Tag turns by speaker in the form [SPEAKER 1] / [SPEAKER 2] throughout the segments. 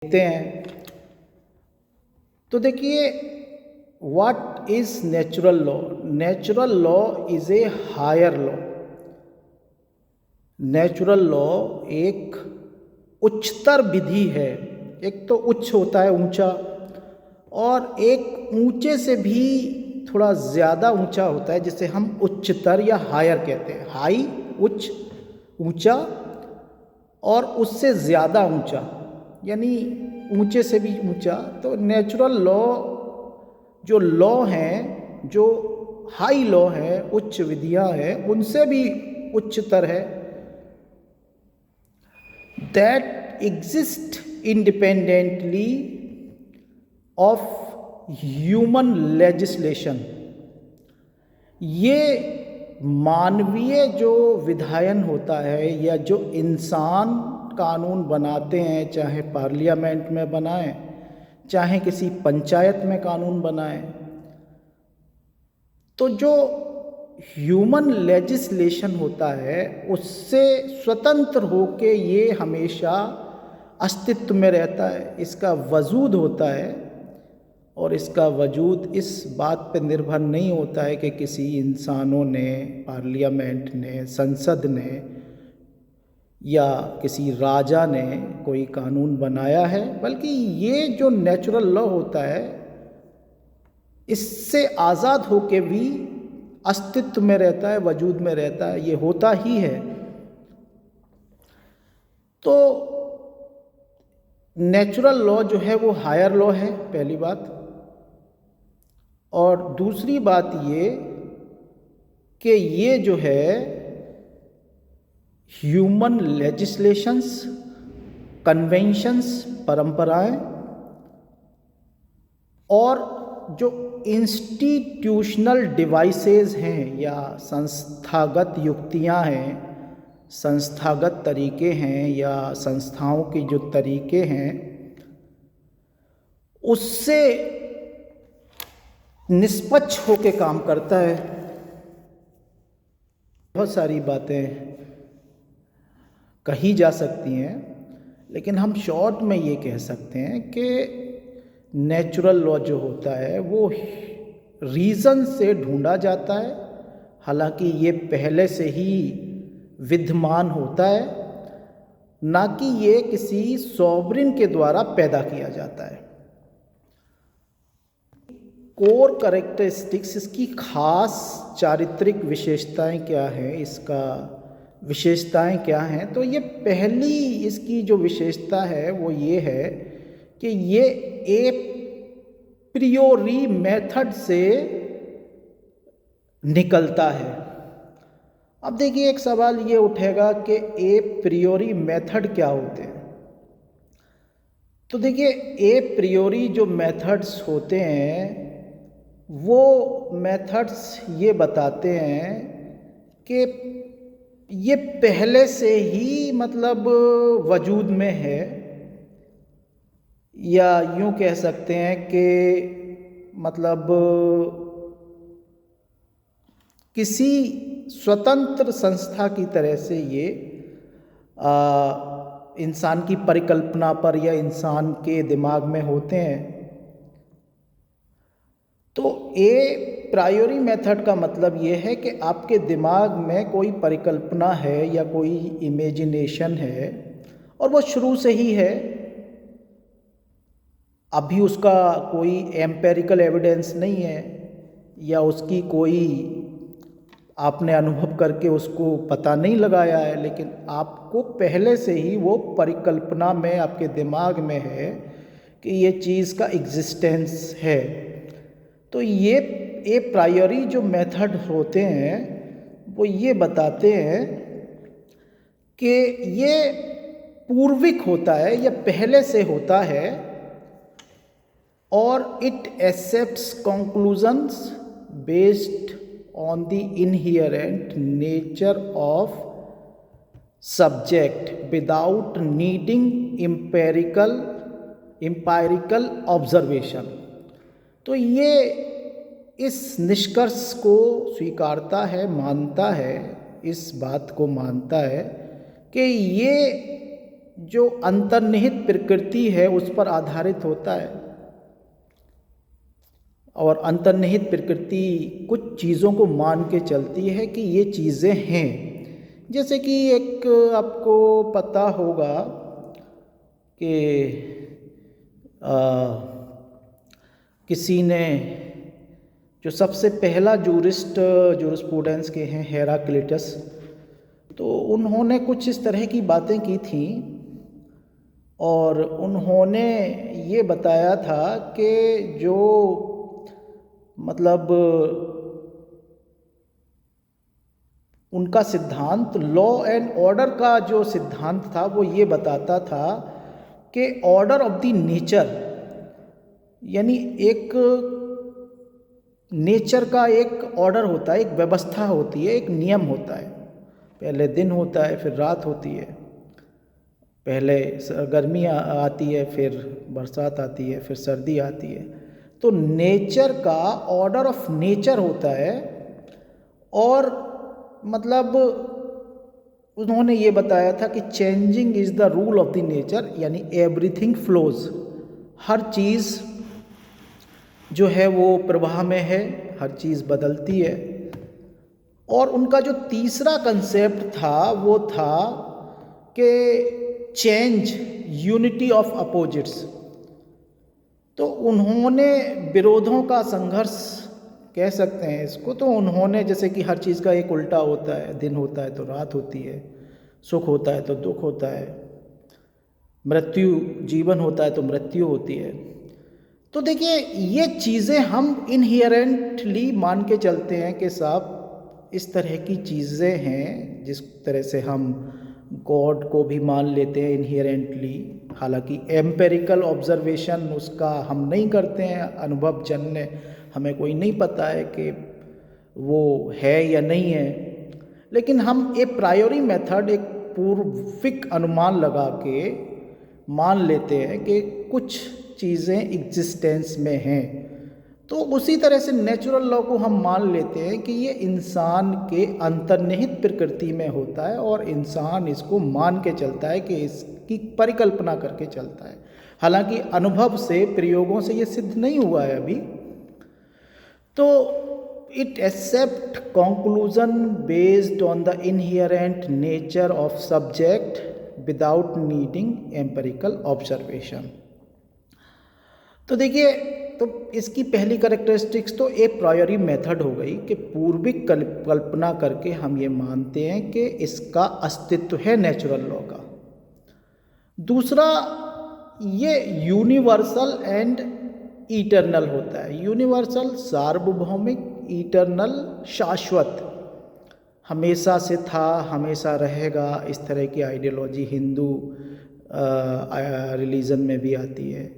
[SPEAKER 1] देखते हैं तो देखिए, what is natural law? Natural law is a higher law. Natural law एक उच्चतर विधि है। एक तो उच्च होता है, ऊंचा, और एक ऊंचे से भी थोड़ा ज़्यादा ऊंचा होता है, जिसे हम उच्चतर या हायर कहते हैं। हाई, उच्च, ऊंचा, और उससे ज़्यादा ऊंचा, यानी ऊंचे से भी ऊंचा। तो नेचुरल लॉ जो लॉ हैं, जो हाई लॉ हैं, उच्च विधियां हैं, उनसे भी उच्चतर है। That exist independently of human legislation. ये मानवीय जो विधायन होता है, या जो इंसान कानून बनाते हैं, चाहे पार्लियामेंट में बनाएं, चाहे किसी पंचायत में कानून बनाएं, तो जो ह्यूमन लेजिस्लेशन होता है उससे स्वतंत्र होके ये हमेशा अस्तित्व में रहता है, इसका वजूद होता है। और इसका वजूद इस बात पर निर्भर नहीं होता है कि किसी इंसानों ने, पार्लियामेंट ने, संसद ने या किसी राजा ने कोई कानून बनाया है, बल्कि ये जो नेचुरल लॉ होता है इससे आज़ाद होके भी अस्तित्व में रहता है, वजूद में रहता है, ये होता ही है। तो नेचुरल लॉ जो है वो हायर लॉ है, पहली बात। और दूसरी बात ये कि ये जो है ह्यूमन लेजिस्लेशंस, कन्वेंशंस, परंपराएं, और जो इंस्टीट्यूशनल डिवाइसेस हैं या संस्थागत युक्तियां हैं, संस्थागत तरीके हैं, या संस्थाओं के जो तरीके हैं, उससे निष्पक्ष होके काम करता है। बहुत सारी बातें कही जा सकती हैं, लेकिन हम शॉर्ट में ये कह सकते हैं कि नेचुरल लॉ जो होता है वो रीज़न से ढूंढा जाता है। हालांकि ये पहले से ही विद्यमान होता है, ना कि ये किसी सॉवरिन के द्वारा पैदा किया जाता है। कोर कैरेक्टरिस्टिक्स, इसकी खास चारित्रिक विशेषताएं क्या हैं, इसका विशेषताएं क्या हैं? तो ये पहली इसकी जो विशेषता है वो ये है कि ये ए प्रियोरी मेथड से निकलता है। अब देखिए, एक सवाल ये उठेगा कि ए प्रियोरी मेथड क्या होते हैं? तो देखिए, ए प्रियोरी जो मेथड्स होते हैं वो मेथड्स ये बताते हैं कि ये पहले से ही मतलब वजूद में है, या यूं कह सकते हैं कि मतलब किसी स्वतंत्र संस्था की तरह से ये इंसान की परिकल्पना पर या इंसान के दिमाग में होते हैं। तो ए प्रायोरी मेथड का मतलब ये है कि आपके दिमाग में कोई परिकल्पना है या कोई इमेजिनेशन है, और वो शुरू से ही है। अभी उसका कोई एम्पेरिकल एविडेंस नहीं है, या उसकी कोई आपने अनुभव करके उसको पता नहीं लगाया है, लेकिन आपको पहले से ही वो परिकल्पना में आपके दिमाग में है कि ये चीज़ का एग्जिस्टेंस है। तो ये ए प्रायोरी जो मेथड होते हैं वो ये बताते हैं कि ये पूर्विक होता है या पहले से होता है, और it accepts conclusions based on the inherent nature of subject without needing empirical observation. तो ये इस निष्कर्ष को स्वीकारता है, मानता है, इस बात को मानता है कि ये जो अंतर्निहित प्रकृति है उस पर आधारित होता है। और अंतर्निहित प्रकृति कुछ चीज़ों को मान के चलती है कि ये चीज़ें हैं। जैसे कि एक आपको पता होगा कि किसी ने, जो सबसे पहला जूरिस्प्रूडेंस के हैं हेराक्लिटस, तो उन्होंने कुछ इस तरह की बातें की थी और उन्होंने ये बताया था कि जो मतलब उनका सिद्धांत लॉ एंड ऑर्डर का जो सिद्धांत था वो ये बताता था कि ऑर्डर ऑफ द नेचर, यानी एक नेचर का एक ऑर्डर होता है, एक व्यवस्था होती है, एक नियम होता है। पहले दिन होता है, फिर रात होती है, पहले गर्मी आती है, फिर बरसात आती है, फिर सर्दी आती है। तो नेचर का ऑर्डर ऑफ नेचर होता है। और मतलब उन्होंने ये बताया था कि changing is the rule of the nature, यानी एवरीथिंग फ्लोज, हर चीज़ जो है वो प्रवाह में है, हर चीज़ बदलती है। और उनका जो तीसरा कंसेप्ट था वो था कि चेंज यूनिटी ऑफ अपोजिट्स। तो उन्होंने विरोधों का संघर्ष कह सकते हैं इसको। तो उन्होंने, जैसे कि हर चीज़ का एक उल्टा होता है, दिन होता है तो रात होती है, सुख होता है तो दुख होता है, मृत्यु जीवन होता है तो मृत्यु होती है। तो देखिए, ये चीज़ें हम इनहेरेंटली मान के चलते हैं कि साहब इस तरह की चीज़ें हैं। जिस तरह से हम गॉड को भी मान लेते हैं इनहेरेंटली, हालांकि एम्पेरिकल ऑब्जर्वेशन उसका हम नहीं करते हैं, अनुभव जन्य हमें कोई नहीं पता है कि वो है या नहीं है, लेकिन हम ए प्रायोरी मेथड, एक पूर्विक अनुमान लगा के मान लेते हैं कि कुछ चीज़ें एग्जिस्टेंस में हैं। तो उसी तरह से नेचुरल लॉ को हम मान लेते हैं कि ये इंसान के अंतर्निहित प्रकृति में होता है और इंसान इसको मान के चलता है, कि इसकी परिकल्पना करके चलता है। हालांकि अनुभव से, प्रयोगों से ये सिद्ध नहीं हुआ है अभी। तो it accept conclusion based on the inherent nature of subject without needing empirical observation. तो देखिए, तो इसकी पहली कैरेक्टरिस्टिक्स तो ए प्रायोरी मेथड हो गई कि पूर्विक कल्पना करके हम ये मानते हैं कि इसका अस्तित्व है नेचुरल लॉ का। दूसरा, ये यूनिवर्सल एंड इटर्नल होता है। यूनिवर्सल सार्वभौमिक, इटर्नल शाश्वत, हमेशा से था, हमेशा रहेगा, इस तरह की आइडियोलॉजी हिंदू रिलीजन में भी आती है।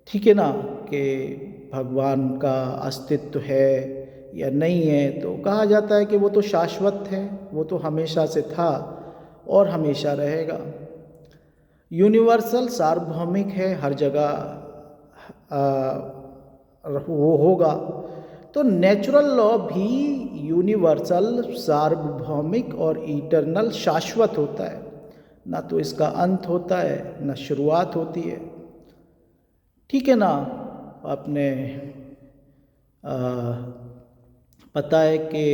[SPEAKER 1] ठीक है ना, कि भगवान का अस्तित्व है या नहीं है, तो कहा जाता है कि वो तो शाश्वत है, वो तो हमेशा से था और हमेशा रहेगा। यूनिवर्सल सार्वभौमिक है, हर जगह वो होगा। तो नेचुरल लॉ भी यूनिवर्सल, सार्वभौमिक और इटर्नल शाश्वत होता है। ना तो इसका अंत होता है, ना शुरुआत होती है। ठीक है ना। आपने पता है कि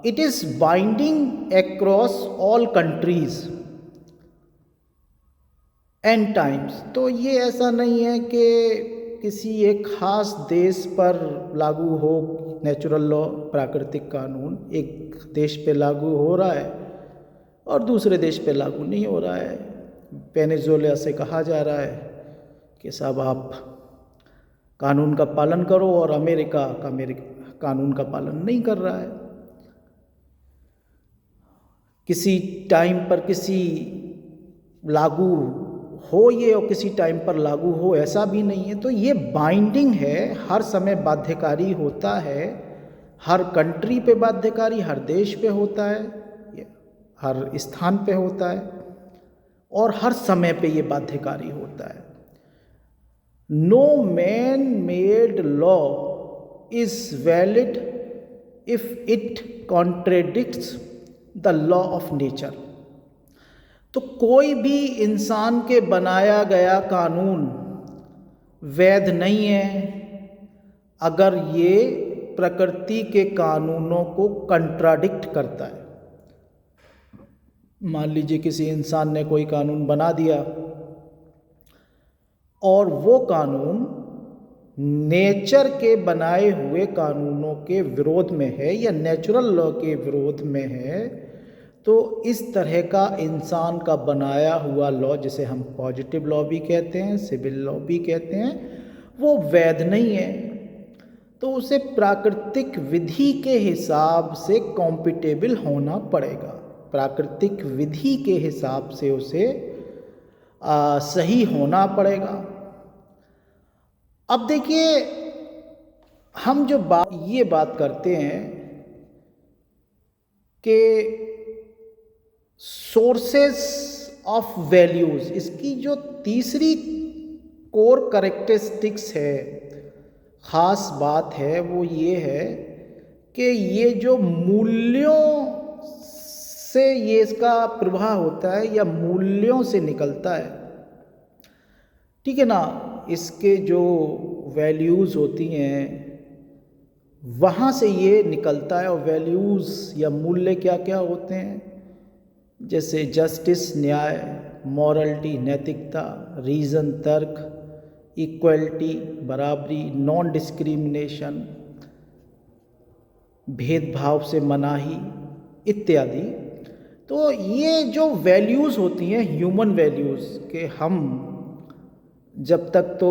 [SPEAKER 1] it is binding across all countries and times. तो ये ऐसा नहीं है कि किसी एक खास देश पर लागू हो नेचुरल लॉ, प्राकृतिक कानून एक देश पे लागू हो रहा है और दूसरे देश पे लागू नहीं हो रहा है। वेनेजुएला से कहा जा रहा है कि साहब आप कानून का पालन करो, और अमेरिका कानून का पालन नहीं कर रहा है। किसी टाइम पर किसी लागू हो ये और किसी टाइम पर लागू हो ऐसा भी नहीं है। तो ये बाइंडिंग है, हर समय बाध्यकारी होता है, हर कंट्री पे बाध्यकारी, हर देश पे होता है, हर स्थान पे होता है और हर समय पे ये बाध्यकारी होता है। No man made law is valid if it contradicts the law of nature. तो कोई भी इंसान के बनाया गया कानून वैध नहीं है अगर ये प्रकृति के कानूनों को कंट्राडिक्ट करता है। मान लीजिए किसी इंसान ने कोई कानून बना दिया और वो कानून नेचर के बनाए हुए कानूनों के विरोध में है या नेचुरल लॉ के विरोध में है, तो इस तरह का इंसान का बनाया हुआ लॉ, जिसे हम पॉजिटिव लॉ भी कहते हैं, सिविल लॉ भी कहते हैं, वो वैध नहीं है। तो उसे प्राकृतिक विधि के हिसाब से कॉम्पिटेबल होना पड़ेगा। प्राकृतिक विधि के हिसाब से उसे सही होना पड़ेगा। अब देखिए, हम जो ये बात करते हैं कि सोर्सेस ऑफ वैल्यूज़, इसकी जो तीसरी कोर करेक्टरिस्टिक्स है, ख़ास बात है, वो ये है कि ये जो मूल्यों से ये इसका प्रभाव होता है या मूल्यों से निकलता है, ठीक है ना। इसके जो वैल्यूज़ होती हैं वहाँ से ये निकलता है। और वैल्यूज़ या मूल्य क्या क्या होते हैं, जैसे जस्टिस न्याय, मॉरलिटी नैतिकता, रीज़न तर्क, इक्वलिटी बराबरी, नॉन डिस्क्रिमिनेशन भेदभाव से मनाही इत्यादि। तो ये जो वैल्यूज़ होती हैं ह्यूमन वैल्यूज़, के हम जब तक तो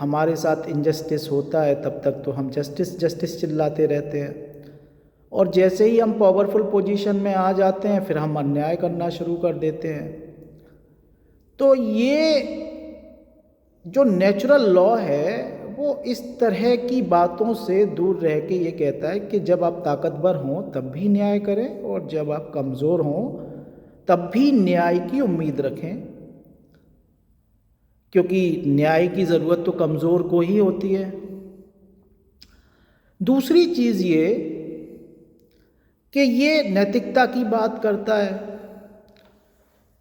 [SPEAKER 1] हमारे साथ इनजस्टिस होता है तब तक तो हम जस्टिस जस्टिस चिल्लाते रहते हैं, और जैसे ही हम पावरफुल पोजीशन में आ जाते हैं फिर हम अन्याय करना शुरू कर देते हैं। तो ये जो नेचुरल लॉ है वो इस तरह की बातों से दूर रह के ये कहता है कि जब आप ताकतवर हों तब भी न्याय करें, और जब आप कमज़ोर हों तब भी न्याय की उम्मीद रखें, क्योंकि न्याय की ज़रूरत तो कमज़ोर को ही होती है। दूसरी चीज़ ये कि ये नैतिकता की बात करता है,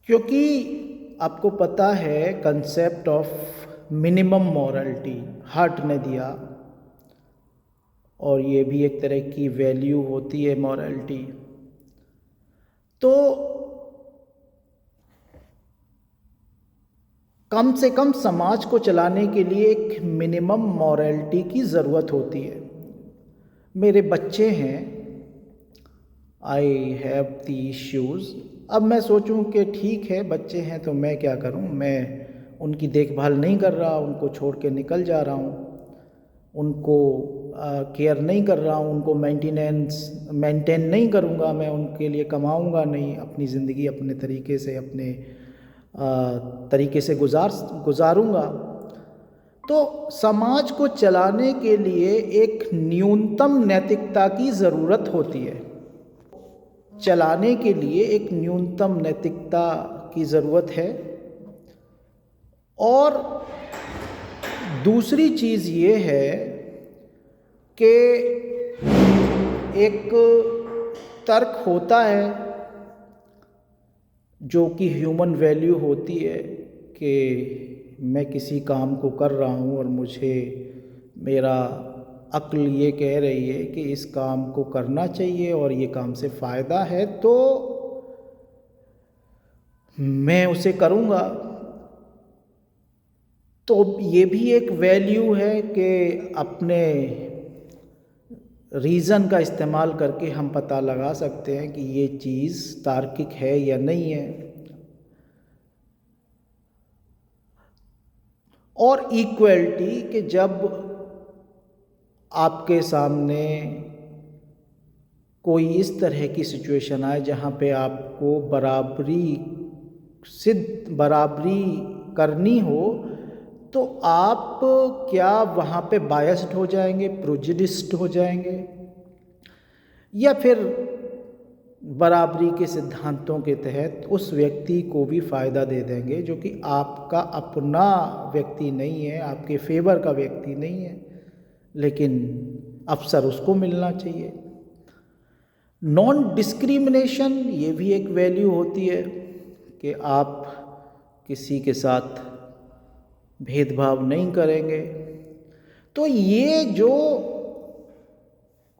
[SPEAKER 1] क्योंकि आपको पता है concept of minimum morality heart ने दिया, और ये भी एक तरह की वैल्यू होती है मॉरलिटी। तो कम से कम समाज को चलाने के लिए एक मिनिमम मॉरलिटी की ज़रूरत होती है। मेरे बच्चे हैं, आई हैव द इश्यूज़। अब मैं सोचूं कि ठीक है बच्चे हैं तो मैं क्या करूं, मैं उनकी देखभाल नहीं कर रहा, उनको छोड़ के निकल जा रहा हूं, उनको केयर नहीं कर रहा हूं, उनको मेंटेन नहीं करूंगा, मैं उनके लिए कमाऊंगा नहीं, अपनी ज़िंदगी अपने तरीके से गुजारूंगा। तो समाज को चलाने के लिए एक न्यूनतम नैतिकता की ज़रूरत होती है। चलाने के लिए एक न्यूनतम नैतिकता की ज़रूरत है। और दूसरी चीज़ ये है कि एक तर्क होता है जो कि ह्यूमन वैल्यू होती है कि मैं किसी काम को कर रहा हूँ और मुझे मेरा अक्ल ये कह रही है कि इस काम को करना चाहिए और ये काम से फ़ायदा है, तो मैं उसे करूँगा। तो ये भी एक वैल्यू है कि अपने रीज़न का इस्तेमाल करके हम पता लगा सकते हैं कि ये चीज़ तार्किक है या नहीं है। और इक्वलिटी, कि जब आपके सामने कोई इस तरह की सिचुएशन आए जहाँ पे आपको बराबरी करनी हो, तो आप क्या वहाँ पे बायस्ड हो जाएंगे, प्रेजुडिस्ड हो जाएंगे, या फिर बराबरी के सिद्धांतों के तहत उस व्यक्ति को भी फ़ायदा दे देंगे जो कि आपका अपना व्यक्ति नहीं है, आपके फेवर का व्यक्ति नहीं है, लेकिन अवसर उसको मिलना चाहिए। नॉन डिस्क्रिमिनेशन, ये भी एक वैल्यू होती है कि आप किसी के साथ भेदभाव नहीं करेंगे। तो ये जो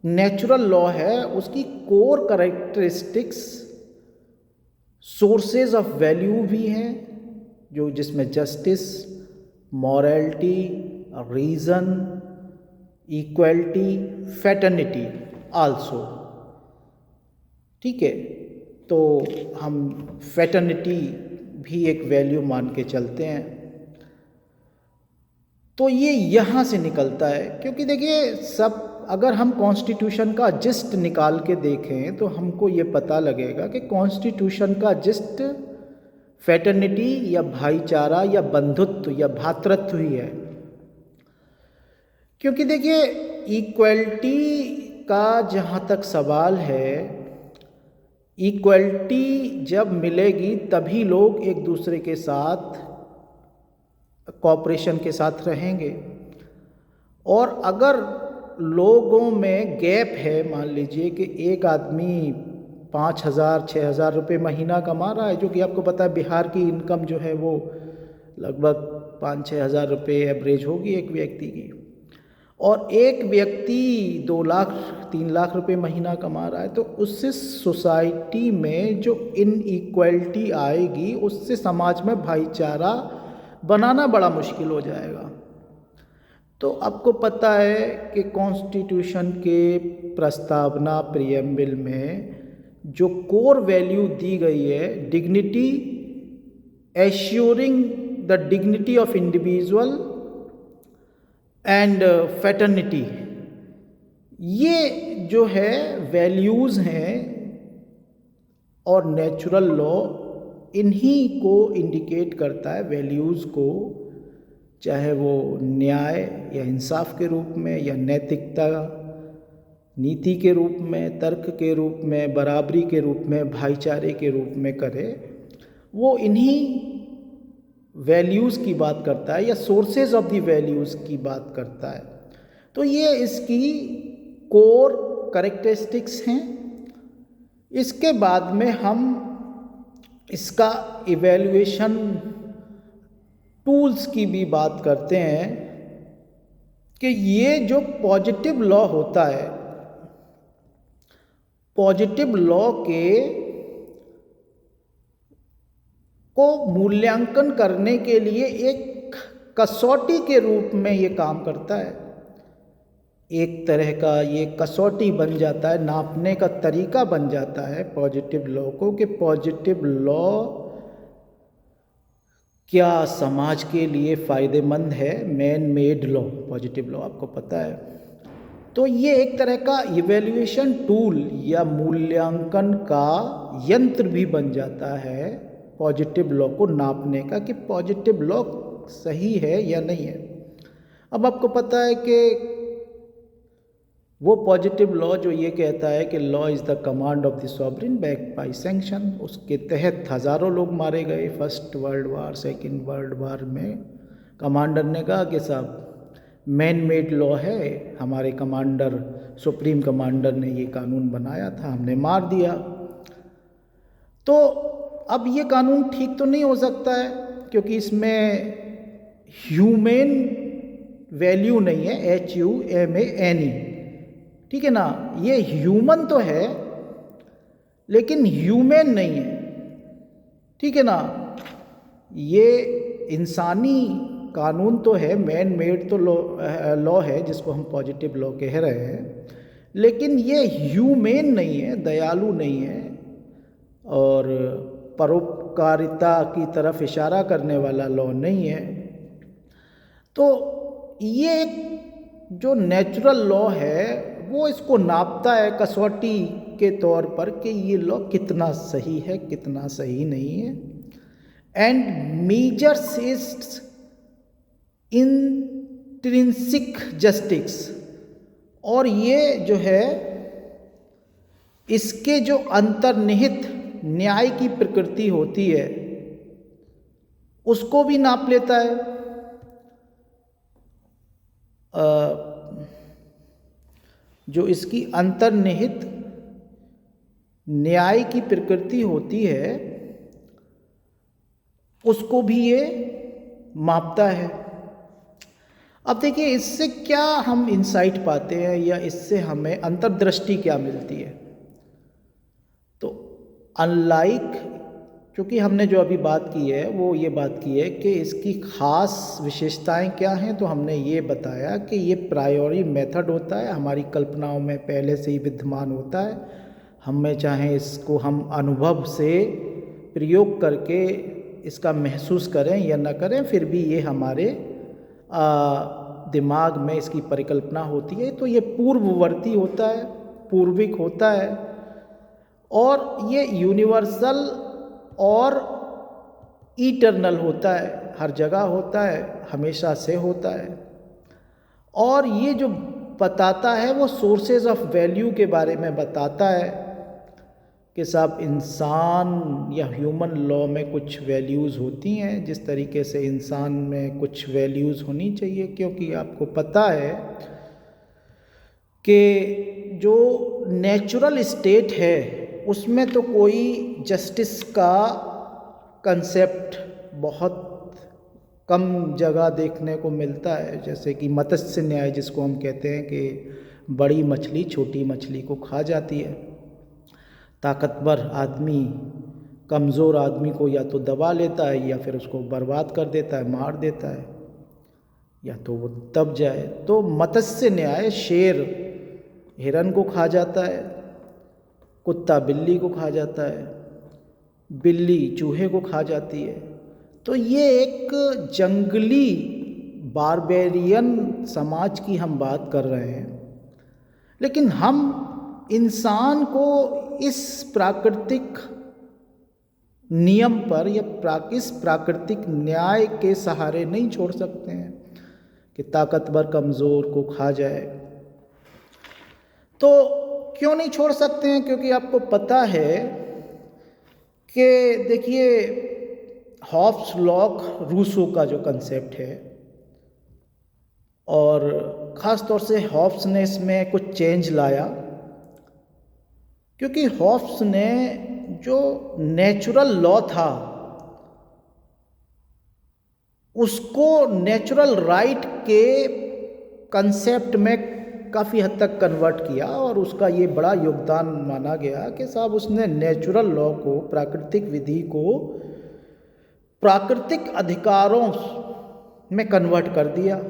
[SPEAKER 1] नेचुरल लॉ है उसकी core characteristics sources of value भी हैं, जो जिसमें justice, morality, reason, equality, fraternity also. ठीक है, तो हम फैटर्निटी भी एक वैल्यू मान के चलते हैं। तो ये यहाँ से निकलता है, क्योंकि देखिए सब अगर हम कॉन्स्टिट्यूशन का जिस्ट निकाल के देखें तो हमको ये पता लगेगा कि कॉन्स्टिट्यूशन का जिस्ट फैटर्निटी या भाईचारा या बंधुत्व या भ्रातृत्व ही है। क्योंकि देखिए इक्वलिटी का जहाँ तक सवाल है, इक्वलिटी जब मिलेगी तभी लोग एक दूसरे के साथ कॉपरेशन के साथ रहेंगे। और अगर लोगों में गैप है, मान लीजिए कि एक आदमी 5,000 6,000 रुपये महीना कमा रहा है, जो कि आपको पता है बिहार की इनकम जो है वो लगभग 5-6 हज़ार रुपये एवरेज होगी एक व्यक्ति की, और एक व्यक्ति 2 लाख 3 लाख रुपये महीना कमा रहा है, तो उससे सोसाइटी में जो इनइक्वलिटी आएगी उससे समाज में भाईचारा बनाना बड़ा मुश्किल हो जाएगा। तो आपको पता है कि कॉन्स्टिट्यूशन के प्रस्तावना प्रियम्बल में जो कोर वैल्यू दी गई है, dignity, assuring the dignity of individual and fraternity, ये जो है वैल्यूज़ हैं और नेचुरल लॉ इन्हीं को इंडिकेट करता है। वैल्यूज़ को, चाहे वो न्याय या इंसाफ के रूप में या नैतिकता, नीति के रूप में, तर्क के रूप में, बराबरी के रूप में, भाईचारे के रूप में करे, वो इन्हीं वैल्यूज़ की बात करता है या सोर्सेज ऑफ द वैल्यूज़ की बात करता है। तो ये इसकी कोर कैरेक्टरिस्टिक्स हैं। इसके बाद में हम इसका इवैल्यूएशन टूल्स की भी बात करते हैं कि ये जो पॉजिटिव लॉ होता है, पॉजिटिव लॉ के को मूल्यांकन करने के लिए एक कसौटी के रूप में ये काम करता है। एक तरह का ये कसौटी बन जाता है, नापने का तरीका बन जाता है पॉजिटिव लॉ को, कि पॉजिटिव लॉ क्या समाज के लिए फ़ायदेमंद है। Man made law, positive law आपको पता है। तो ये एक तरह का इवैल्यूएशन टूल या मूल्यांकन का यंत्र भी बन जाता है पॉजिटिव लॉ को नापने का, कि पॉजिटिव लॉ सही है या नहीं है। अब आपको पता है कि वो पॉजिटिव लॉ जो ये कहता है कि law is the command of the sovereign backed by sanction, उसके तहत हज़ारों लोग मारे गए first world war, second world war में। कमांडर ने कहा कि साहब मैन मेड लॉ है, हमारे कमांडर, सुप्रीम कमांडर ने ये कानून बनाया था, हमने मार दिया। तो अब ये कानून ठीक तो नहीं हो सकता है, क्योंकि इसमें ह्यूमन वैल्यू नहीं है, HUMANE, ठीक है ना। ये ह्यूमन तो है लेकिन ह्यूमन नहीं है, ठीक है ना। ये इंसानी कानून तो है, मैन मेड तो लॉ है जिसको हम पॉजिटिव लॉ कह रहे हैं, लेकिन ये ह्यूमन नहीं है, दयालु नहीं है और परोपकारिता की तरफ इशारा करने वाला लॉ नहीं है। तो ये एक जो नेचुरल लॉ है वो इसको नापता है कसौटी के तौर पर कि ये लॉ कितना सही है, कितना सही नहीं है, and measures it's intrinsic justice. और ये जो है इसके जो अंतर्निहित न्याय की प्रकृति होती है उसको भी नाप लेता है। जो इसकी अंतर्निहित न्याय की प्रकृति होती है उसको भी ये मापता है। अब देखिए इससे क्या हम इंसाइट पाते हैं या इससे हमें अंतर्दृष्टि क्या मिलती है। तो अनलाइक, क्योंकि हमने जो अभी बात की है वो ये बात की है कि इसकी ख़ास विशेषताएं क्या हैं, तो हमने ये बताया कि ये प्रायोरी मेथड होता है, हमारी कल्पनाओं में पहले से ही विद्यमान होता है। हमें चाहे इसको हम अनुभव से प्रयोग करके इसका महसूस करें या न करें, फिर भी ये हमारे दिमाग में इसकी परिकल्पना होती है। तो ये पूर्ववर्ती होता है, पूर्विक होता है, और ये यूनिवर्सल और इटर्नल होता है, हर जगह होता है, हमेशा से होता है। और ये जो बताता है वो सोर्सेज ऑफ वैल्यू के बारे में बताता है कि साहब इंसान या ह्यूमन लॉ में कुछ वैल्यूज़ होती हैं, जिस तरीके से इंसान में कुछ वैल्यूज़ होनी चाहिए। क्योंकि आपको पता है कि जो नेचुरल स्टेट है उसमें तो कोई जस्टिस का कंसेप्ट बहुत कम जगह देखने को मिलता है। जैसे कि मत्स्य न्याय जिसको हम कहते हैं कि बड़ी मछली छोटी मछली को खा जाती है। ताकतवर आदमी कमज़ोर आदमी को या तो दबा लेता है या फिर उसको बर्बाद कर देता है, मार देता है, या तो वो दब जाए। तो मत्स्य न्याय शेर हिरन को खा जाता है, कुत्ता बिल्ली को खा जाता है, बिल्ली चूहे को खा जाती है। तो ये एक जंगली बारबेरियन समाज की हम बात कर रहे हैं। लेकिन हम इंसान को इस प्राकृतिक नियम पर या इस प्राकृतिक न्याय के सहारे नहीं छोड़ सकते हैं कि ताकतवर कमज़ोर को खा जाए। तो क्यों नहीं छोड़ सकते हैं? क्योंकि आपको पता है कि देखिए हॉब्स लॉक रूसो का जो कंसेप्ट है, और ख़ास तौर से हॉब्स ने इसमें कुछ चेंज लाया। क्योंकि हॉब्स ने जो नेचुरल लॉ था उसको नेचुरल राइट के कंसेप्ट में काफ़ी हद तक कन्वर्ट किया, और उसका ये बड़ा योगदान माना गया कि साहब उसने नेचुरल लॉ को, प्राकृतिक विधि को प्राकृतिक अधिकारों में कन्वर्ट कर दिया।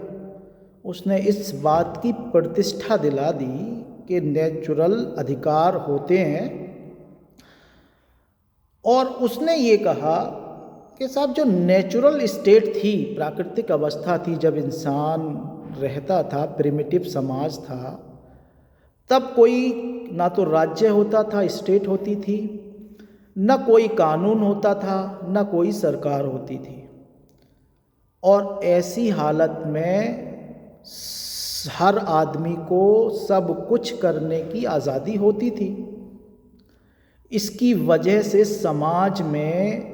[SPEAKER 1] उसने इस बात की प्रतिष्ठा दिला दी कि नेचुरल अधिकार होते हैं, और उसने ये कहा कि साहब जो नेचुरल स्टेट थी, प्राकृतिक अवस्था थी, जब इंसान रहता था, प्रिमिटिव समाज था, तब कोई ना तो राज्य होता था, स्टेट होती थी, न कोई कानून होता था, न कोई सरकार होती थी। और ऐसी हालत में हर आदमी को सब कुछ करने की आज़ादी होती थी। इसकी वजह से समाज में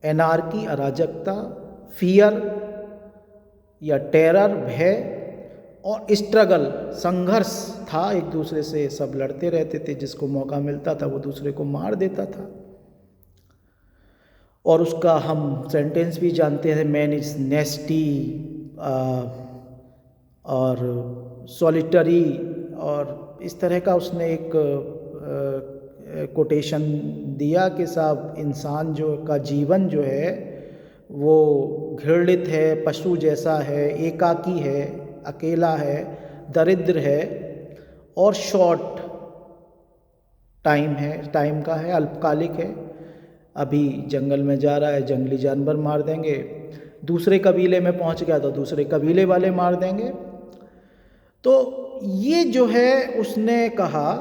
[SPEAKER 1] एनार्की, अराजकता, फियर या टेरर, भय और स्ट्रगल, संघर्ष था। एक दूसरे से सब लड़ते रहते थे, जिसको मौका मिलता था वो दूसरे को मार देता था। और उसका हम सेंटेंस भी जानते हैं, मैन इज़ नेस्टी और सॉलिटरी, और इस तरह का उसने एक कोटेशन दिया कि साहब इंसान जो का जीवन जो है वो घृणित है, पशु जैसा है, एकाकी है, अकेला है, दरिद्र है, और शॉर्ट टाइम का है, अल्पकालिक है। अभी जंगल में जा रहा है, जंगली जानवर मार देंगे, दूसरे कबीले में पहुंच गया तो दूसरे कबीले वाले मार देंगे। तो ये जो है उसने कहा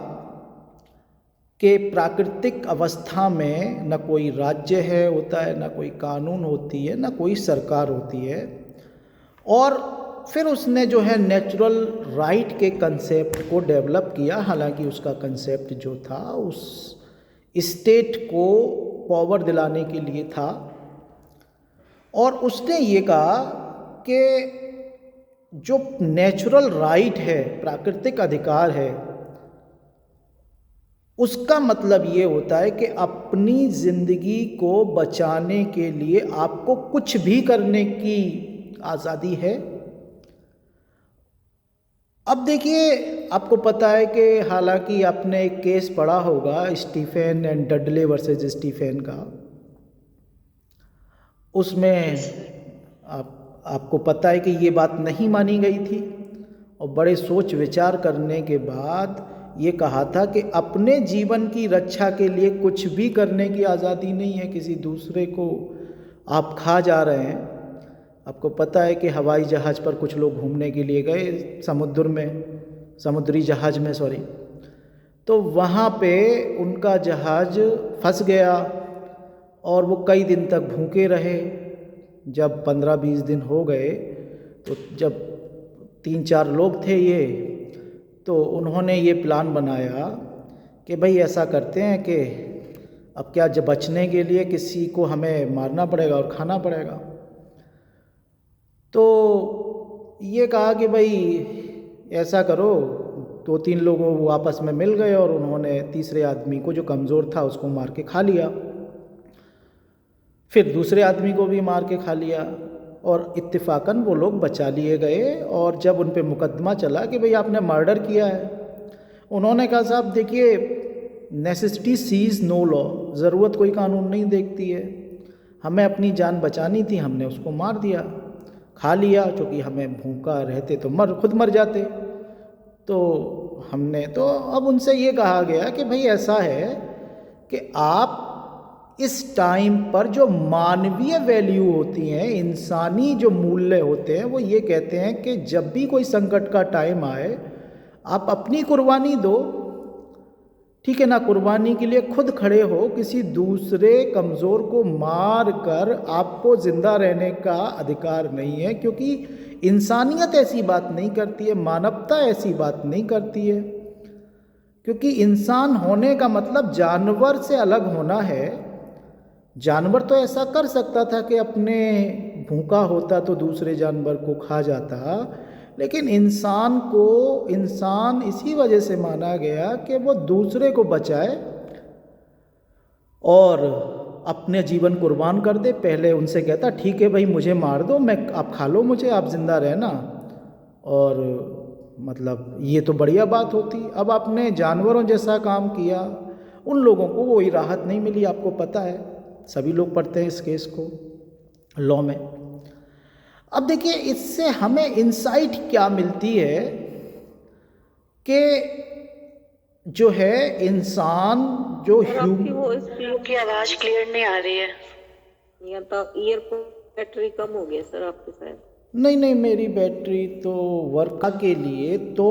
[SPEAKER 1] कि प्राकृतिक अवस्था में न कोई राज्य है होता है, न कोई कानून होती है, न कोई सरकार होती है। और फिर उसने जो है नेचुरल राइट के कंसेप्ट को डेवलप किया। हालांकि उसका कंसेप्ट जो था उस स्टेट को पावर दिलाने के लिए था, और उसने ये कहा कि जो नेचुरल राइट है, प्राकृतिक अधिकार है, उसका मतलब ये होता है कि अपनी ज़िंदगी को बचाने के लिए आपको कुछ भी करने की आज़ादी है। अब देखिए, आपको पता है कि हालांकि आपने एक केस पढ़ा होगा Stephen and Dudley versus Stephen का, उसमें आपको पता है कि ये बात नहीं मानी गई थी और बड़े सोच विचार करने के बाद ये कहा था कि अपने जीवन की रक्षा के लिए कुछ भी करने की आज़ादी नहीं है, किसी दूसरे को आप खा जा रहे हैं। आपको पता है कि हवाई जहाज़ पर कुछ लोग घूमने के लिए गए समुद्री जहाज़ में सॉरी, तो वहाँ पे उनका जहाज़ फंस गया और वो कई दिन तक भूखे रहे। जब 15-20 दिन हो गए तो जब 3-4 लोग थे ये, तो उन्होंने ये प्लान बनाया कि भाई ऐसा करते हैं कि अब क्या, जब बचने के लिए किसी को हमें मारना पड़ेगा और खाना पड़ेगा। तो ये कहा कि भाई ऐसा करो, 2-3 लोगों वो आपस में मिल गए और उन्होंने तीसरे आदमी को जो कमज़ोर था उसको मार के खा लिया, फिर दूसरे आदमी को भी मार के खा लिया और इत्तेफाकन वो लोग बचा लिए गए। और जब उन पे मुकदमा चला कि भाई आपने मर्डर किया है, उन्होंने कहा साहब देखिए, नेसेसिटी सीज नो लॉ, ज़रूरत कोई कानून नहीं देखती है, हमें अपनी जान बचानी थी, हमने उसको मार दिया, खा लिया, क्योंकि हमें भूखा रहते तो खुद मर जाते। तो हमने तो अब उनसे ये कहा गया कि भाई ऐसा है कि आप इस टाइम पर जो मानवीय वैल्यू होती हैं, इंसानी जो मूल्य होते हैं, वो ये कहते हैं कि जब भी कोई संकट का टाइम आए आप अपनी कुर्बानी दो, ठीक है ना। कुर्बानी के लिए खुद खड़े हो, किसी दूसरे कमज़ोर को मार कर आपको ज़िंदा रहने का अधिकार नहीं है, क्योंकि इंसानियत ऐसी बात नहीं करती है, मानवता ऐसी बात नहीं करती है। क्योंकि इंसान होने का मतलब जानवर से अलग होना है। जानवर तो ऐसा कर सकता था कि अपने भूखा होता तो दूसरे जानवर को खा जाता, लेकिन इंसान इसी वजह से माना गया कि वो दूसरे को बचाए और अपने जीवन कुर्बान कर दे। पहले उनसे कहता ठीक है भाई मुझे मार दो, आप खा लो मुझे, आप जिंदा रहना, और मतलब ये तो बढ़िया बात होती। अब आपने जानवरों जैसा काम किया, उन लोगों को वही राहत नहीं मिली। आपको पता है, सभी लोग पढ़ते हैं इस केस को लॉ में। अब देखिए, इससे हमें इंसाइट क्या मिलती है कि जो है इंसान जो
[SPEAKER 2] की आवाज क्लियर नहीं आ रही है, या तो ईयरफोन बैटरी कम हो गया सर आपके साथ।
[SPEAKER 1] नहीं, मेरी बैटरी तो वर्क के लिए तो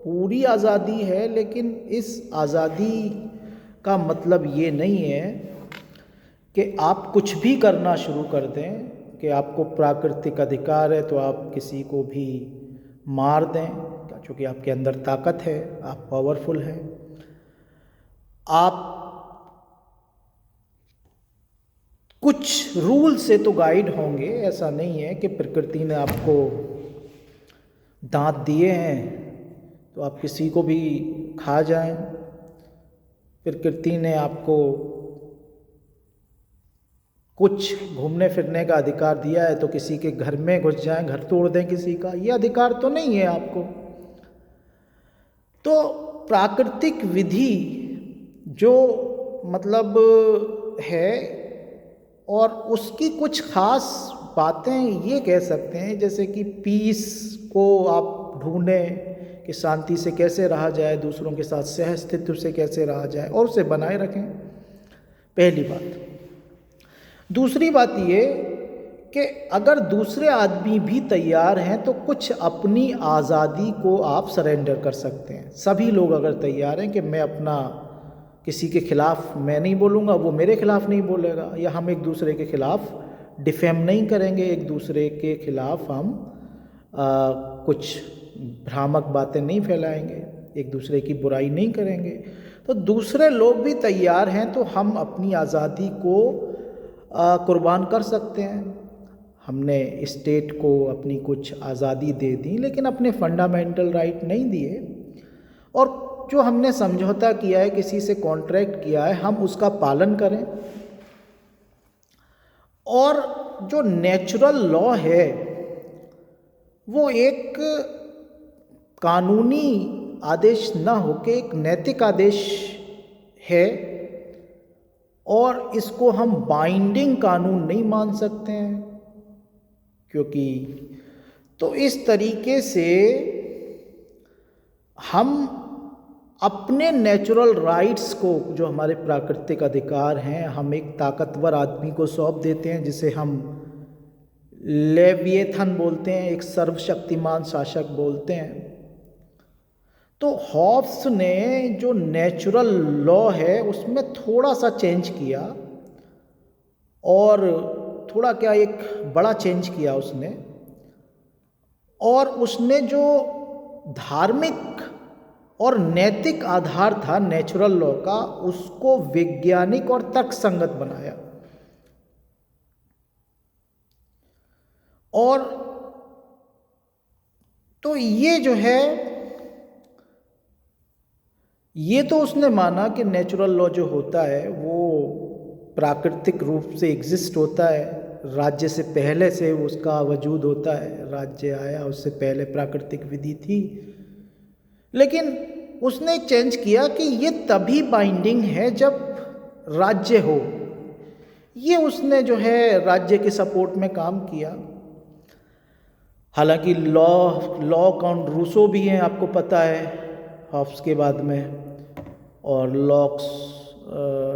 [SPEAKER 1] पूरी आज़ादी है, लेकिन इस आज़ादी का मतलब ये नहीं है कि आप कुछ भी करना शुरू कर दें, कि आपको प्राकृतिक अधिकार है तो आप किसी को भी मार दें, क्योंकि आपके अंदर ताकत है, आप पावरफुल हैं। आप कुछ रूल से तो गाइड होंगे, ऐसा नहीं है कि प्रकृति ने आपको दांत दिए हैं तो आप किसी को भी खा जाएं। प्रकृति ने आपको कुछ घूमने फिरने का अधिकार दिया है तो किसी के घर में घुस जाएं, घर तोड़ दें किसी का, ये अधिकार तो नहीं है आपको। तो प्राकृतिक विधि जो मतलब है, और उसकी कुछ खास बातें ये कह सकते हैं, जैसे कि पीस को आप ढूंढें कि शांति से कैसे रहा जाए, दूसरों के साथ सह अस्तित्व से कैसे रहा जाए और उसे बनाए रखें, पहली बात। दूसरी बात ये कि अगर दूसरे आदमी भी तैयार हैं तो कुछ अपनी आज़ादी को आप सरेंडर कर सकते हैं। सभी लोग अगर तैयार हैं कि मैं अपना किसी के ख़िलाफ़ मैं नहीं बोलूँगा, वो मेरे ख़िलाफ़ नहीं बोलेगा, या हम एक दूसरे के ख़िलाफ़ डिफेम नहीं करेंगे, एक दूसरे के ख़िलाफ़ हम कुछ भ्रामक बातें नहीं फैलाएंगे, एक दूसरे की बुराई नहीं करेंगे, तो दूसरे लोग भी तैयार हैं तो हम अपनी आज़ादी को कुर्बान कर सकते हैं। हमने स्टेट को अपनी कुछ आज़ादी दे दी, लेकिन अपने फंडामेंटल राइट नहीं दिए। और जो हमने समझौता किया है, किसी से कॉन्ट्रैक्ट किया है, हम उसका पालन करें। और जो नेचुरल लॉ है वो एक कानूनी आदेश ना होके एक नैतिक आदेश है, और इसको हम बाइंडिंग कानून नहीं मान सकते हैं, क्योंकि तो इस तरीके से हम अपने नेचुरल राइट्स को, जो हमारे प्राकृतिक अधिकार हैं, हम एक ताकतवर आदमी को सौंप देते हैं जिसे हम लेविएथन बोलते हैं, एक सर्वशक्तिमान शासक बोलते हैं। तो हॉब्स ने जो नेचुरल लॉ है उसमें थोड़ा सा चेंज किया, और थोड़ा क्या, एक बड़ा चेंज किया उसने। और उसने जो धार्मिक और नैतिक आधार था नेचुरल लॉ का, उसको वैज्ञानिक और तर्कसंगत बनाया। और तो ये जो है, ये तो उसने माना कि नेचुरल लॉ जो होता है वो प्राकृतिक रूप से एग्जिस्ट होता है, राज्य से पहले से उसका वजूद होता है, राज्य आया उससे पहले प्राकृतिक विधि थी। लेकिन उसने एक चेंज किया कि ये तभी बाइंडिंग है जब राज्य हो। ये उसने जो है राज्य के सपोर्ट में काम किया। हालांकि लॉक ऑन रूसो भी हैं, आपको पता है, हॉब्स के बाद में, और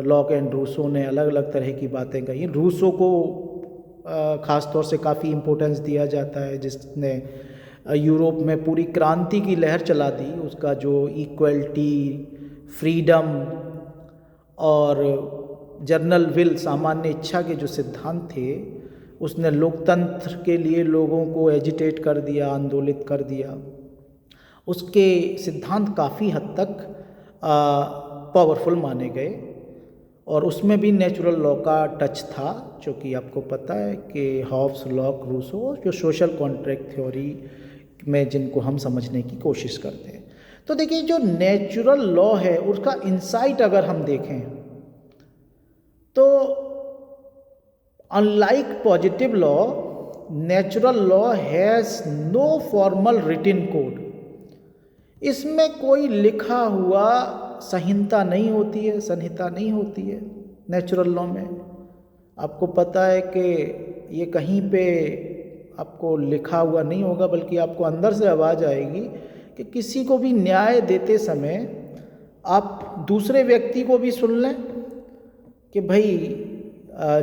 [SPEAKER 1] लॉक एंड रूसो ने अलग अलग तरह की बातें कही। रूसो को ख़ास तौर से काफ़ी इम्पोर्टेंस दिया जाता है, जिसने यूरोप में पूरी क्रांति की लहर चला दी। उसका जो इक्वलिटी, फ्रीडम और जर्नल विल, सामान्य इच्छा के जो सिद्धांत थे, उसने लोकतंत्र के लिए लोगों को एजिटेट कर दिया, आंदोलित कर दिया। उसके सिद्धांत काफ़ी हद तक पावरफुल माने गए, और उसमें भी नेचुरल लॉ का टच था, जो कि आपको पता है कि हॉब्स, लॉक, रूसो जो सोशल कॉन्ट्रैक्ट थ्योरी में जिनको हम समझने की कोशिश करते हैं। तो देखिए, जो नेचुरल लॉ है उसका इंसाइट अगर हम देखें तो unlike positive law, natural law has no formal written code. इसमें कोई लिखा हुआ संहिता नहीं होती है नेचुरल लॉ में। आपको पता है कि ये कहीं पे आपको लिखा हुआ नहीं होगा, बल्कि आपको अंदर से आवाज़ आएगी कि किसी को भी न्याय देते समय आप दूसरे व्यक्ति को भी सुन लें कि भाई,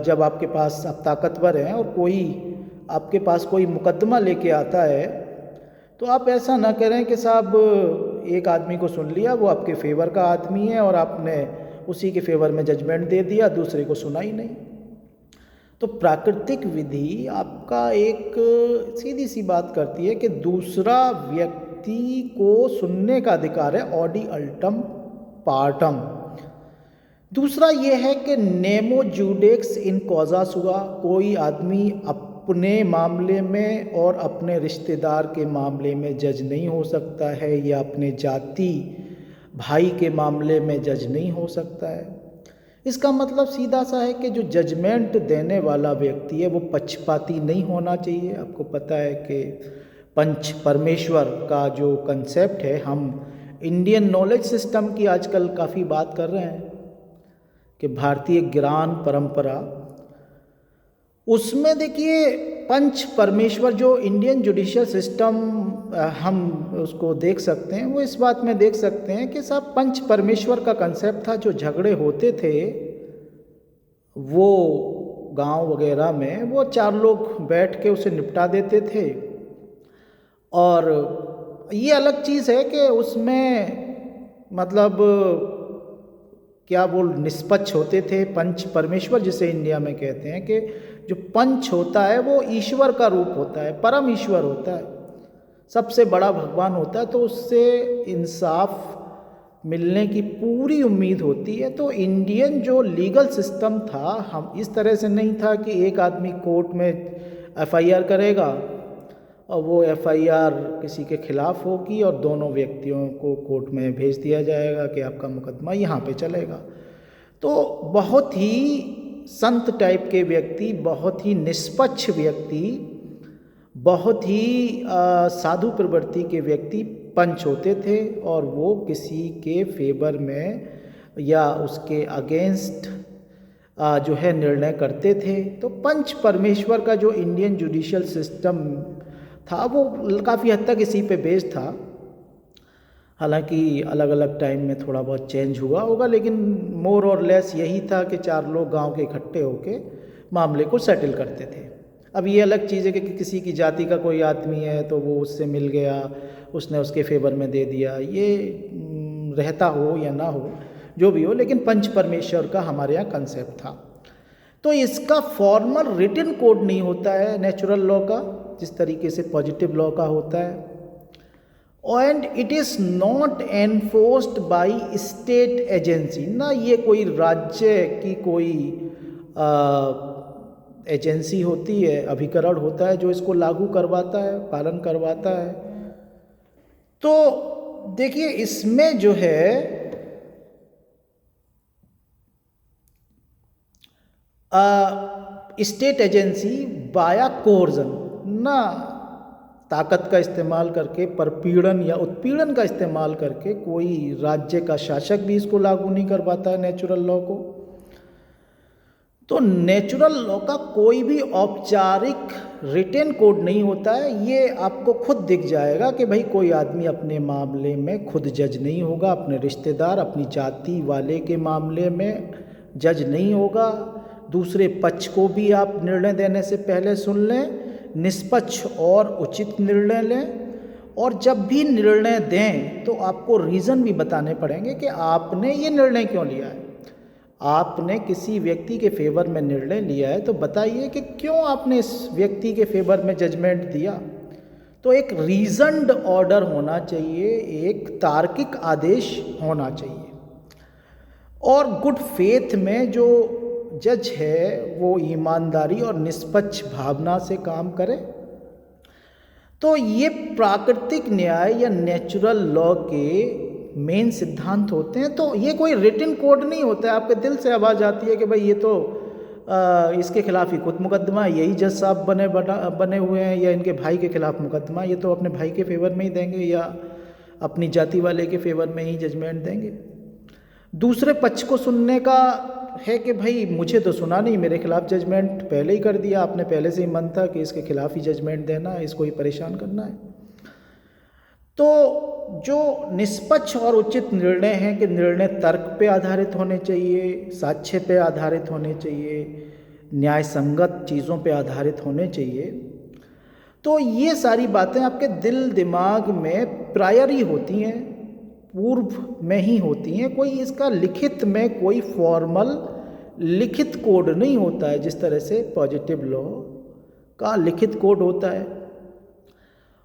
[SPEAKER 1] जब आपके पास, आप ताकतवर हैं और कोई आपके पास कोई मुकदमा लेके आता है, तो आप ऐसा ना करें कि साहब एक आदमी को सुन लिया, वो आपके फेवर का आदमी है और आपने उसी के फेवर में जजमेंट दे दिया, दूसरे को सुना ही नहीं। तो प्राकृतिक विधि आपका एक सीधी सी बात करती है कि दूसरा व्यक्ति को सुनने का अधिकार है, ऑडी अल्टम पार्टम। दूसरा ये है कि नेमो जूडेक्स इन कॉजा सुआ, कोई आदमी अपने मामले में और अपने रिश्तेदार के मामले में जज नहीं हो सकता है, या अपने जाति भाई के मामले में जज नहीं हो सकता है। इसका मतलब सीधा सा है कि जो जजमेंट देने वाला व्यक्ति है वो पक्षपाती नहीं होना चाहिए। आपको पता है कि पंच परमेश्वर का जो कंसेप्ट है, हम इंडियन नॉलेज सिस्टम की आजकल काफ़ी बात कर रहे हैं कि भारतीय ज्ञान परंपरा, उसमें देखिए पंच परमेश्वर, जो इंडियन जुडिशियल सिस्टम हम उसको देख सकते हैं, वो इस बात में देख सकते हैं कि साहब पंच परमेश्वर का कंसेप्ट था। जो झगड़े होते थे वो गांव वगैरह में, वो चार लोग बैठ के उसे निपटा देते थे। और ये अलग चीज़ है कि उसमें मतलब क्या वो निष्पक्ष होते थे। पंच परमेश्वर जिसे इंडिया में कहते हैं कि जो पंच होता है वो ईश्वर का रूप होता है, परम ईश्वर होता है, सबसे बड़ा भगवान होता है, तो उससे इंसाफ मिलने की पूरी उम्मीद होती है। तो इंडियन जो लीगल सिस्टम था, हम इस तरह से नहीं था कि एक आदमी कोर्ट में एफआईआर करेगा और वो एफआईआर किसी के खिलाफ होगी और दोनों व्यक्तियों को कोर्ट में भेज दिया जाएगा कि आपका मुकदमा यहाँ पे चलेगा। तो बहुत ही संत टाइप के व्यक्ति, बहुत ही निष्पक्ष व्यक्ति, बहुत ही साधु प्रवृत्ति के व्यक्ति पंच होते थे और वो किसी के फेवर में या उसके अगेंस्ट जो है निर्णय करते थे। तो पंच परमेश्वर का जो इंडियन जुडिशियल सिस्टम था वो काफ़ी हद तक इसी पे बेस्ड था। हालांकि अलग अलग टाइम में थोड़ा बहुत चेंज हुआ होगा, लेकिन मोर और लेस यही था कि 4 लोग गांव के इकट्ठे होके मामले को सेटल करते थे। अब ये अलग चीज़ है कि किसी की जाति का कोई आदमी है तो वो उससे मिल गया, उसने उसके फेवर में दे दिया, ये रहता हो या ना हो, जो भी हो, लेकिन पंच परमेश्वर का हमारे यहाँ कंसेप्ट था। तो इसका फॉर्मल रिटन कोड नहीं होता है नेचुरल लॉ का, जिस तरीके से पॉजिटिव लॉ का होता है। And it is not enforced by state agency, ना ये कोई राज्य की कोई एजेंसी होती है, अभिकरण होता है जो इसको लागू करवाता है, पालन करवाता है। तो देखिए इसमें जो है स्टेट एजेंसी बाया कोर्जन, ना ताकत का इस्तेमाल करके, परपीड़न या उत्पीड़न का इस्तेमाल करके कोई राज्य का शासक भी इसको लागू नहीं करवाता है नेचुरल लॉ को। तो नेचुरल लॉ का कोई भी औपचारिक रिटेन कोड नहीं होता है। ये आपको खुद दिख जाएगा कि भाई कोई आदमी अपने मामले में खुद जज नहीं होगा, अपने रिश्तेदार, अपनी जाति वाले के मामले में जज नहीं होगा। दूसरे पक्ष को भी आप निर्णय देने से पहले सुन लें, निष्पक्ष और उचित निर्णय लें, और जब भी निर्णय दें तो आपको रीज़न भी बताने पड़ेंगे कि आपने ये निर्णय क्यों लिया है। आपने किसी व्यक्ति के फेवर में निर्णय लिया है तो बताइए कि क्यों आपने इस व्यक्ति के फेवर में जजमेंट दिया। तो एक रीजन्ड ऑर्डर होना चाहिए, एक तार्किक आदेश होना चाहिए, और गुड फेथ में जो जज है वो ईमानदारी और निष्पक्ष भावना से काम करे। तो ये प्राकृतिक न्याय या नेचुरल लॉ के मेन सिद्धांत होते हैं। तो ये कोई रिटन कोड नहीं होता है। आपके दिल से आवाज़ आती है कि भाई ये तो इसके खिलाफ ही खुद मुकदमा है, यही जज साहब बने हुए हैं, या इनके भाई के खिलाफ मुकदमा, ये तो अपने भाई के फेवर में ही देंगे या अपनी जाति वाले के फेवर में ही जजमेंट देंगे। दूसरे पक्ष को सुनने का है कि भाई मुझे तो सुना नहीं, मेरे खिलाफ जजमेंट पहले ही कर दिया आपने, पहले से ही मन था कि इसके खिलाफ ही जजमेंट देना है, इसको ही परेशान करना है। तो जो निष्पक्ष और उचित निर्णय है कि निर्णय तर्क पे आधारित होने चाहिए, साक्ष्य पे आधारित होने चाहिए, न्याय संगत चीज़ों पे आधारित होने चाहिए। तो ये सारी बातें आपके दिल दिमाग में प्रायर ही होती हैं, पूर्व में ही होती हैं। कोई इसका लिखित में कोई फॉर्मल लिखित कोड नहीं होता है जिस तरह से पॉजिटिव लॉ का लिखित कोड होता है।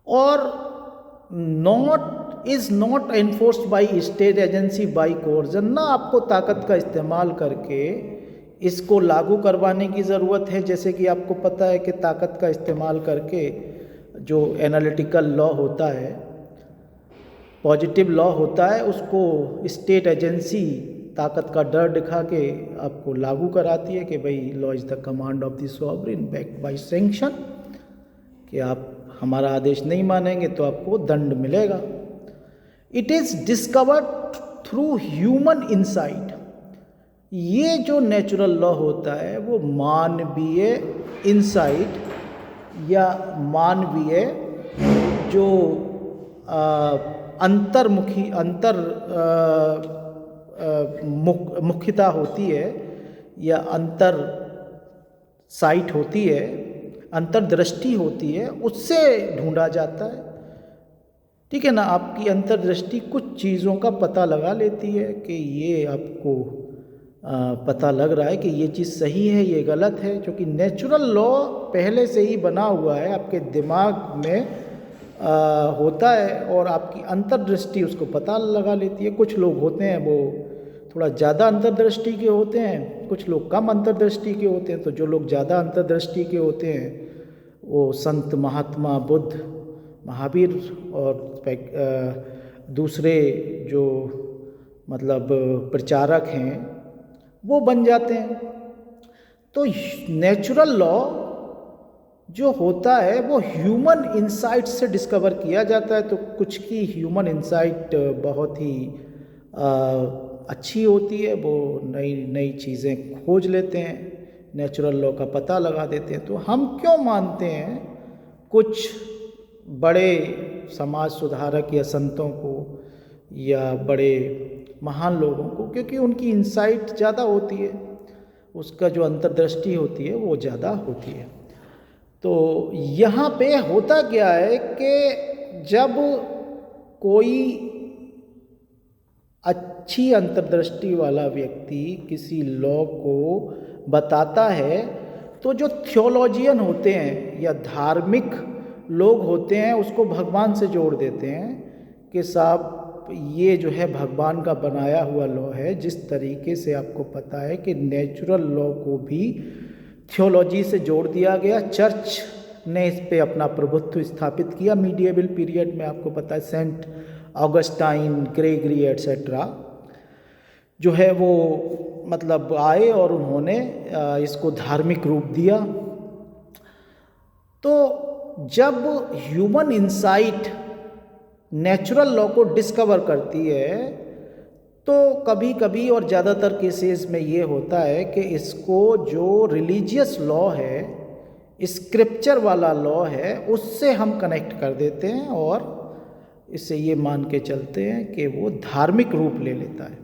[SPEAKER 1] और is not enforced by state agency by coercion, ना आपको ताकत का इस्तेमाल करके इसको लागू करवाने की ज़रूरत है। जैसे कि आपको पता है कि ताकत का इस्तेमाल करके जो एनालिटिकल लॉ होता है, पॉजिटिव लॉ होता है, उसको स्टेट एजेंसी ताकत का डर दिखा के आपको लागू कराती है कि भाई law is the command of the sovereign backed by sanction, कि आप हमारा आदेश नहीं मानेंगे तो आपको दंड मिलेगा। It is discovered through human insight. ये जो नेचुरल लॉ होता है वो मानवीय इंसाइट या मानवीय जो मुख्यता होती है या अंतर साइट होती है, अंतर्दृष्टि होती है, उससे ढूंढा जाता है। ठीक है ना, आपकी अंतर्दृष्टि कुछ चीज़ों का पता लगा लेती है कि ये आपको पता लग रहा है कि ये चीज़ सही है, ये गलत है, क्योंकि नेचुरल लॉ पहले से ही बना हुआ है, आपके दिमाग में होता है और आपकी अंतर्दृष्टि उसको पता लगा लेती है। कुछ लोग होते हैं वो थोड़ा ज़्यादा अंतर्दृष्टि के होते हैं, कुछ लोग कम अंतर्दृष्टि के होते हैं। तो जो लोग ज़्यादा अंतर्दृष्टि के होते हैं वो संत महात्मा बुद्ध, महावीर और दूसरे जो मतलब प्रचारक हैं वो बन जाते हैं। तो नेचुरल लॉ जो होता है वो ह्यूमन इंसाइट से डिस्कवर किया जाता है। तो कुछ की ह्यूमन इंसाइट बहुत ही अच्छी होती है, वो नई नई चीज़ें खोज लेते हैं, नेचुरल लॉ का पता लगा देते हैं। तो हम क्यों मानते हैं कुछ बड़े समाज सुधारक या संतों को या बड़े महान लोगों को? क्योंकि उनकी इंसाइट ज़्यादा होती है, उसका जो अंतर्दृष्टि होती है वो ज़्यादा होती है। तो यहाँ पे होता क्या है कि जब कोई अच्छी अंतर्दृष्टि वाला व्यक्ति किसी लॉ को बताता है तो जो थियोलॉजियन होते हैं या धार्मिक लोग होते हैं उसको भगवान से जोड़ देते हैं कि साहब ये जो है भगवान का बनाया हुआ लॉ है। जिस तरीके से आपको पता है कि नेचुरल लॉ को भी थियोलॉजी से जोड़ दिया गया, चर्च ने इस पे अपना प्रभुत्व स्थापित किया मीडिएवल पीरियड में। आपको पता है सेंट ऑगस्टाइन, ग्रेगरी एटसेट्रा जो है वो मतलब आए और उन्होंने इसको धार्मिक रूप दिया। तो जब ह्यूमन इंसाइट नेचुरल लॉ को डिस्कवर करती है तो कभी कभी और ज़्यादातर केसेस में ये होता है कि इसको जो रिलीजियस लॉ है, स्क्रिप्चर वाला लॉ है, उससे हम कनेक्ट कर देते हैं और इससे ये मान के चलते हैं कि वो धार्मिक रूप ले लेता है।